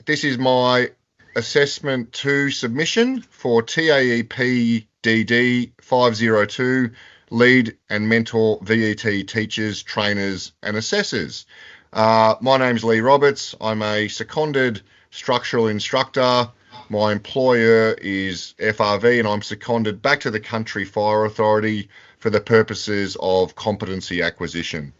This is my assessment 2 submission for TAEPDD502, lead and mentor VET teachers, trainers and assessors. My name's Lee Roberts. I'm a seconded structural instructor. My employer is FRV and I'm seconded back to the Country Fire Authority for the purposes of competency acquisition.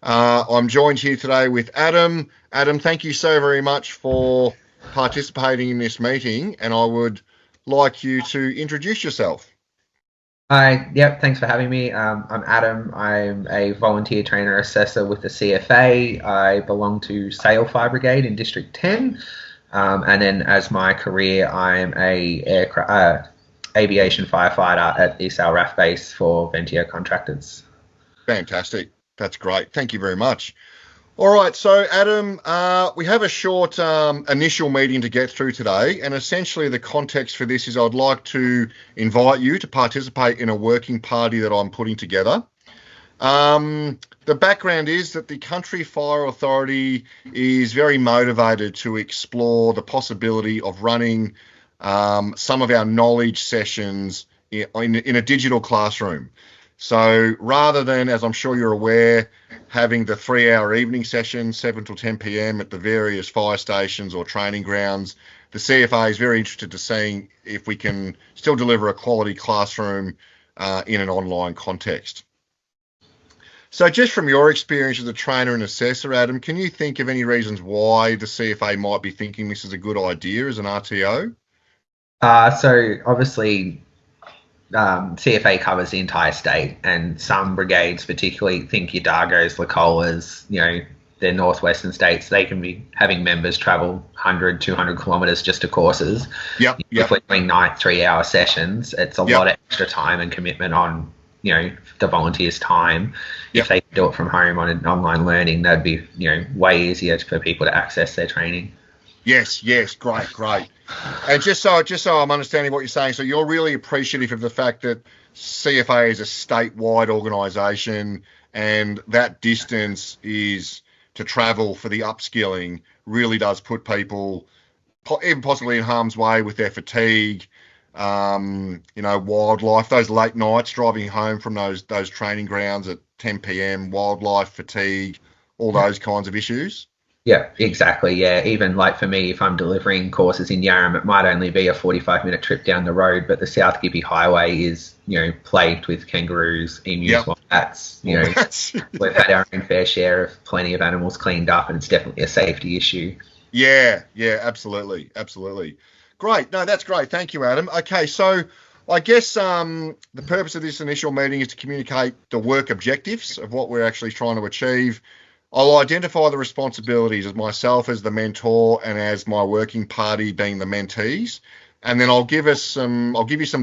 I'm joined here today with Adam. Adam, thank you so very much for participating in this meeting, and I would like you to introduce yourself. Hi, yep, thanks for having me. I'm Adam. I'm a volunteer trainer assessor with the CFA. I belong to Sale Fire Brigade in District 10. And then as my career, I'm a aviation firefighter at East Sale RAF Base for Ventio Contractors. Fantastic. That's great. Thank you very much. All right, so Adam, we have a short initial meeting to get through today, and essentially the context for this is I'd like to invite you to participate in a working party that I'm putting together. The background is that the Country Fire Authority is very motivated to explore the possibility of running some of our knowledge sessions in a digital classroom. So rather than, as I'm sure you're aware, having the 3-hour evening session, 7 till 10 p.m. at the various fire stations or training grounds, the CFA is very interested to seeing if we can still deliver a quality classroom in an online context. So just from your experience as a trainer and assessor, Adam, can you think of any reasons why the CFA might be thinking this is a good idea as an RTO? So obviously, CFA covers the entire state, and some brigades, particularly think your Dargos, Lacolas, their northwestern states, they can be having members travel 100, 200 kilometres just to courses. Yep. If we're doing night 3-hour sessions, it's a lot of extra time and commitment on, the volunteers' time. Yep. If they do it from home on an online learning, that'd be, way easier for people to access their training. Yes, great. And just so I'm understanding what you're saying, so you're really appreciative of the fact that CFA is a statewide organisation and that distance is to travel for the upskilling really does put people even possibly in harm's way with their fatigue, wildlife, those late nights driving home from those training grounds at 10 p.m, wildlife, fatigue, all those kinds of issues. Yeah, exactly. Yeah, even like for me, if I'm delivering courses in Yarram, it might only be a 45-minute trip down the road, but the South Gippy Highway is, plagued with kangaroos, emus, wombats. We've had our own fair share of plenty of animals cleaned up, and it's definitely a safety issue. Yeah, absolutely. Great. No, that's great. Thank you, Adam. Okay, so I guess the purpose of this initial meeting is to communicate the work objectives of what we're actually trying to achieve. I'll identify the responsibilities as myself as the mentor and as my working party being the mentees, and then I'll give you some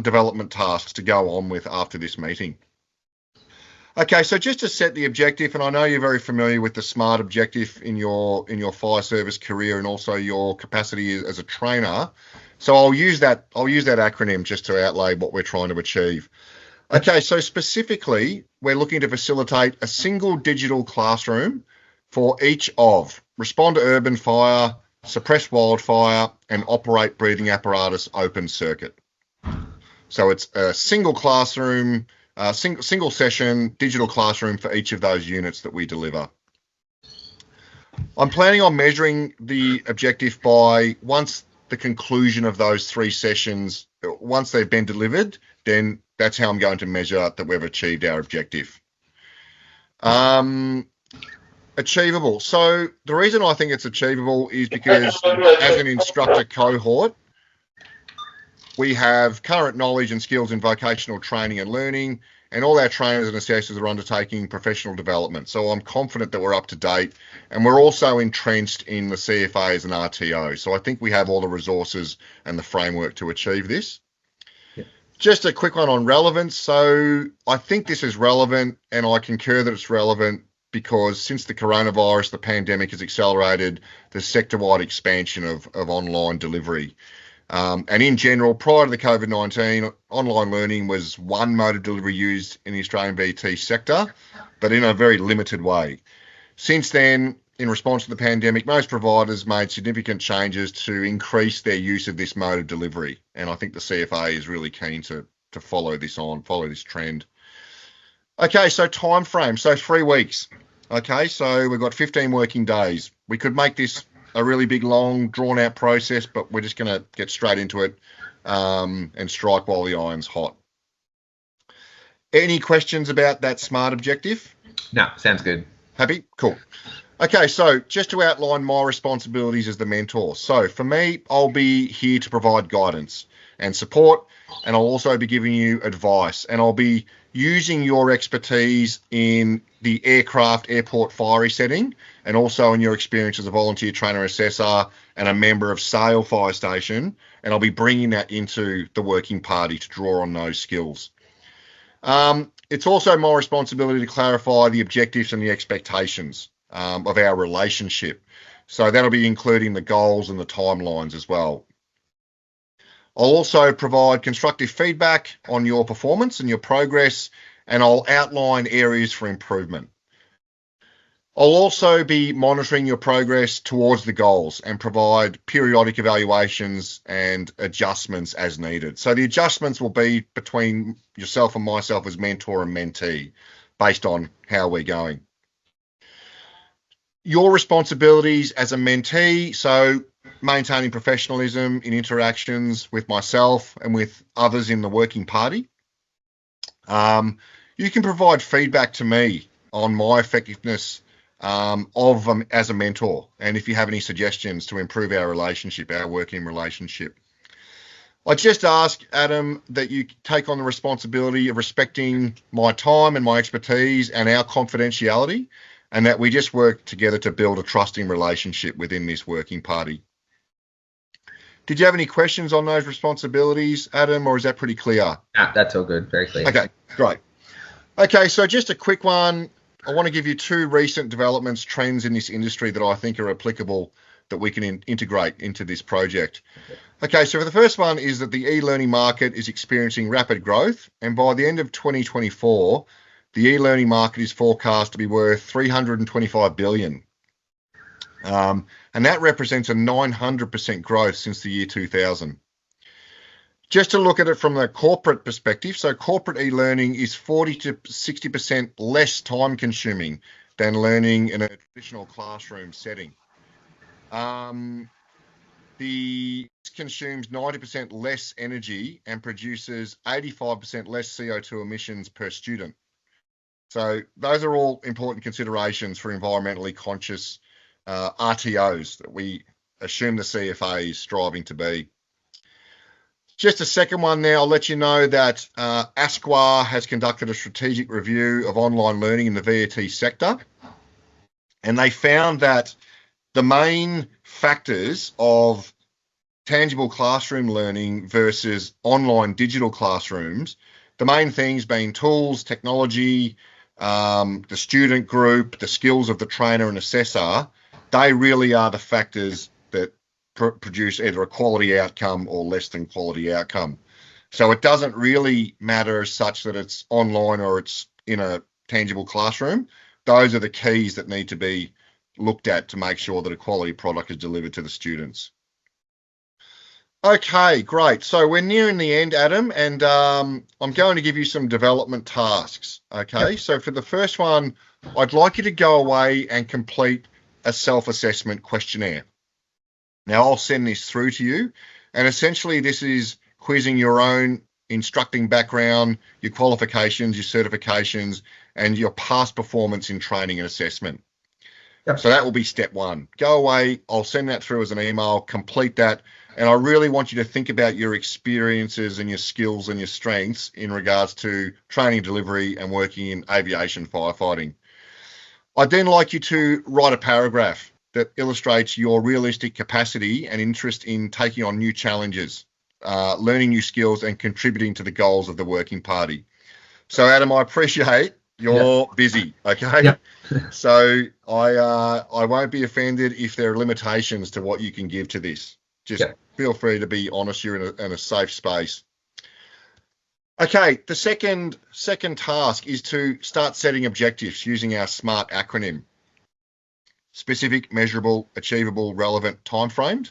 development tasks to go on with after this meeting. Okay, so just to set the objective, and I know you're very familiar with the SMART objective in your fire service career and also your capacity as a trainer. So I'll use that acronym just to outlay what we're trying to achieve. Okay, so specifically, we're looking to facilitate a single digital classroom for each of respond to urban fire, suppress wildfire, and operate breathing apparatus open circuit. So it's a single classroom, single session digital classroom for each of those units that we deliver. I'm planning on measuring the objective by once the conclusion of those 3 sessions, once they've been delivered, then that's how I'm going to measure that we've achieved our objective. Achievable. So the reason I think it's achievable is because as an instructor cohort, we have current knowledge and skills in vocational training and learning, and all our trainers and assessors are undertaking professional development. So I'm confident that we're up to date, and we're also entrenched in the CFA as an RTO. So I think we have all the resources and the framework to achieve this. Just a quick one on relevance. So I think this is relevant, and I concur that it's relevant because since the coronavirus, the pandemic has accelerated the sector-wide expansion of online delivery. And in general, prior to the COVID-19, online learning was one mode of delivery used in the Australian VT sector, but in a very limited way. Since then, in response to the pandemic, most providers made significant changes to increase their use of this mode of delivery. And I think the CFA is really keen to follow this trend. Okay, so time frame. So 3 weeks. Okay, so we've got 15 working days. We could make this a really big, long, drawn-out process, but we're just going to get straight into it and strike while the iron's hot. Any questions about that SMART objective? No, sounds good. Happy? Cool. Okay, so just to outline my responsibilities as the mentor. So for me, I'll be here to provide guidance and support, and I'll also be giving you advice, and I'll be using your expertise in the airport fiery setting, and also in your experience as a volunteer trainer assessor and a member of Sale Fire Station, and I'll be bringing that into the working party to draw on those skills. It's also my responsibility to clarify the objectives and the expectations of our relationship. So that'll be including the goals and the timelines as well. I'll also provide constructive feedback on your performance and your progress, and I'll outline areas for improvement. I'll also be monitoring your progress towards the goals and provide periodic evaluations and adjustments as needed. So the adjustments will be between yourself and myself as mentor and mentee based on how we're going. Your responsibilities as a mentee, so maintaining professionalism in interactions with myself and with others in the working party. You can provide feedback to me on my effectiveness as a mentor, and if you have any suggestions to improve our relationship, our working relationship. I just ask, Adam, that you take on the responsibility of respecting my time and my expertise and our confidentiality, and that we just work together to build a trusting relationship within this working party. Did you have any questions on those responsibilities, Adam, or is that pretty clear? That's all good. Very clear. Okay, great. Okay, so just a quick one. I want to give you 2 recent developments, trends in this industry that I think are applicable that we can integrate into this project. Okay, so the first one is that the e-learning market is experiencing rapid growth, and by the end of 2024, the e-learning market is forecast to be worth $325 billion. And that represents a 900% growth since the year 2000. Just to look at it from the corporate perspective, so corporate e-learning is 40 to 60% less time consuming than learning in a traditional classroom setting. It consumes 90% less energy and produces 85% less CO2 emissions per student. So those are all important considerations for environmentally conscious RTOs that we assume the CFA is striving to be. Just a second one now, I'll let you know that ASQA has conducted a strategic review of online learning in the VET sector, and they found that the main factors of tangible classroom learning versus online digital classrooms, the main things being tools, technology, the student group, the skills of the trainer and assessor, they really are the factors that produce either a quality outcome or less than quality outcome. So it doesn't really matter as such that it's online or it's in a tangible classroom. Those are the keys that need to be looked at to make sure that a quality product is delivered to the students. Okay, great. So we're nearing the end, Adam, and I'm going to give you some development tasks. Okay, yep. So for the first one, I'd like you to go away and complete a self-assessment questionnaire. Now, I'll send this through to you, and essentially this is quizzing your own instructing background, your qualifications, your certifications, and your past performance in training and assessment. Yep. So that will be step 1. Go away, I'll send that through as an email, complete that, and I really want you to think about your experiences and your skills and your strengths in regards to training delivery and working in aviation firefighting. I'd then like you to write a paragraph that illustrates your realistic capacity and interest in taking on new challenges, learning new skills, and contributing to the goals of the working party. So, Adam, I appreciate you're busy, okay? Yep. So I won't be offended if there are limitations to what you can give to this. Just feel free to be honest. You're in a safe space. Okay, the second task is to start setting objectives using our SMART acronym. specific, measurable, achievable, relevant timeframes.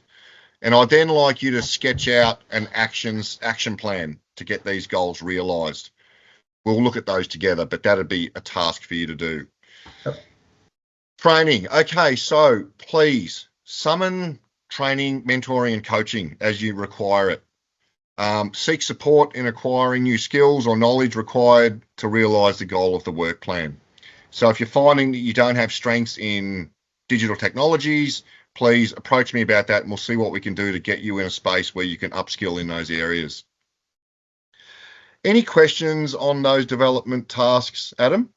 And I'd then like you to sketch out an action plan to get these goals realised. We'll look at those together, but that'd be a task for you to do. Yep. Training. Okay, so please summon training, mentoring, and coaching as you require it. Seek support in acquiring new skills or knowledge required to realise the goal of the work plan. So if you're finding that you don't have strengths in digital technologies, please approach me about that and we'll see what we can do to get you in a space where you can upskill in those areas. Any questions on those development tasks, Adam?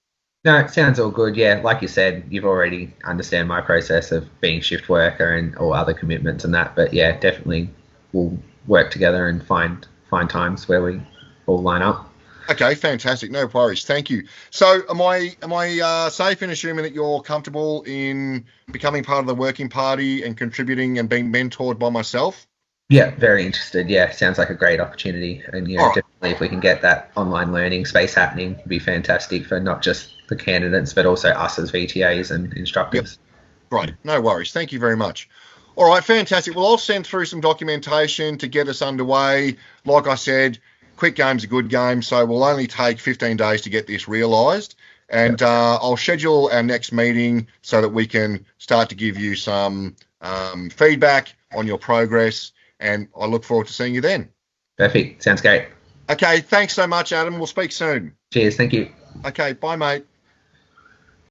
No, it sounds all good. Yeah, like you said, you've already understand my process of being shift worker and all other commitments and that. But yeah, definitely we'll work together and find times where we all line up. Okay, fantastic. No worries. Thank you. So am I safe in assuming that you're comfortable in becoming part of the working party and contributing and being mentored by myself? Yeah, very interested. Yeah, sounds like a great opportunity. And yeah, All right. definitely if we can get that online learning space happening, it'd be fantastic for not just the candidates, but also us as VTAs and instructors. Yep. Right. No worries. Thank you very much. All right, fantastic. Well, I'll send through some documentation to get us underway. Like I said, quick game's a good game, so we'll only take 15 days to get this realised. And I'll schedule our next meeting so that we can start to give you some feedback on your progress. And I look forward to seeing you then. Perfect. Sounds great. Okay, thanks so much, Adam. We'll speak soon. Cheers. Thank you. Okay, bye, mate.